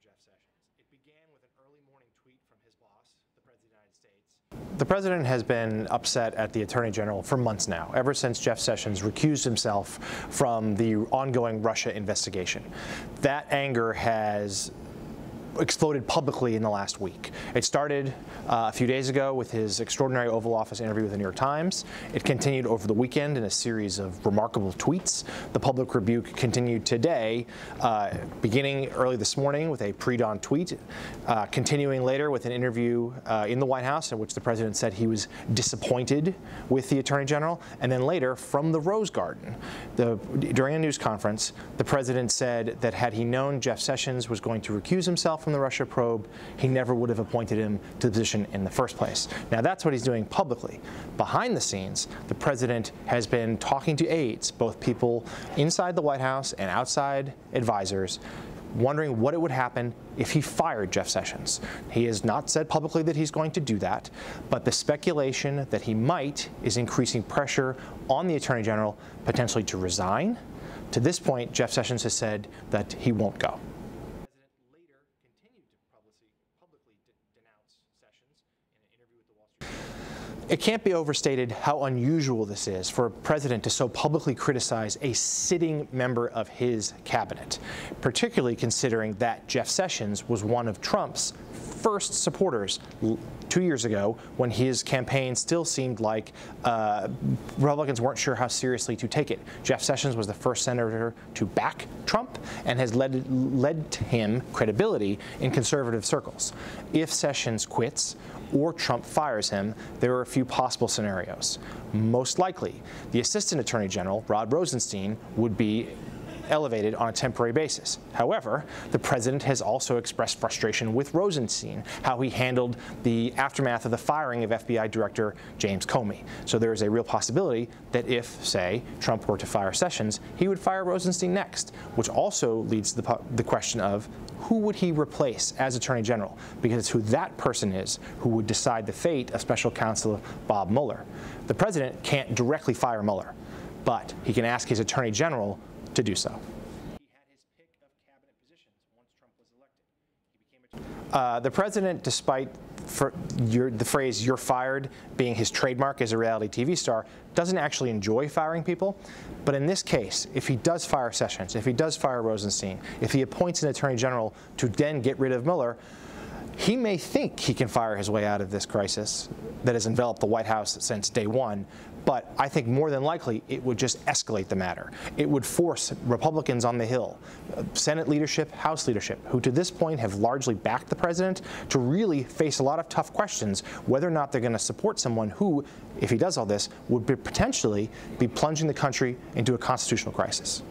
Jeff Sessions. It began with an early morning tweet from his boss, the President of the United States. The President has been upset at the Attorney General for months now, ever since Jeff Sessions recused himself from the ongoing Russia investigation. That anger has exploded publicly in the last week. It started a few days ago with his extraordinary Oval Office interview with the New York Times. It continued over the weekend in a series of remarkable tweets. The public rebuke continued today, beginning early this morning with a pre-dawn tweet, continuing later with an interview in the White House in which the President said he was disappointed with the Attorney General, and then later from the Rose Garden. During a news conference, the President said that had he known Jeff Sessions was going to recuse himself from the Russia probe, he never would have appointed him to the position in the first place. Now that's what he's doing publicly. Behind the scenes, the President has been talking to aides, both people inside the White House and outside advisors, wondering what it would happen if he fired Jeff Sessions. He has not said publicly that he's going to do that, but the speculation that he might is increasing pressure on the Attorney General potentially to resign. To this point, Jeff Sessions has said that he won't go. It can't be overstated how unusual this is for a president to so publicly criticize a sitting member of his cabinet, particularly considering that Jeff Sessions was one of Trump's first supporters 2 years ago when his campaign still seemed like Republicans weren't sure how seriously to take it. Jeff Sessions was the first senator to back Trump and has led to him credibility in conservative circles. If Sessions quits or Trump fires him, there are a few possible scenarios. Most likely, the Assistant Attorney General, Rod Rosenstein, would be elevated on a temporary basis. However, the President has also expressed frustration with Rosenstein, how he handled the aftermath of the firing of FBI Director James Comey. So there is a real possibility that if, say, Trump were to fire Sessions, he would fire Rosenstein next, which also leads to the question of who would he replace as Attorney General, because it's who that person is who would decide the fate of Special Counsel Bob Mueller. The President can't directly fire Mueller, but he can ask his Attorney General to do so. He had his pick of cabinet positions once Trump was elected. The President, despite the phrase "you're fired" being his trademark as a reality TV star, doesn't actually enjoy firing people. But in this case, if he does fire Sessions, if he does fire Rosenstein, if he appoints an Attorney General to then get rid of Mueller, he may think he can fire his way out of this crisis that has enveloped the White House since day one, but I think more than likely it would just escalate the matter. It would force Republicans on the Hill, Senate leadership, House leadership, who to this point have largely backed the President, to really face a lot of tough questions whether or not they're going to support someone who, if he does all this, would potentially be plunging the country into a constitutional crisis.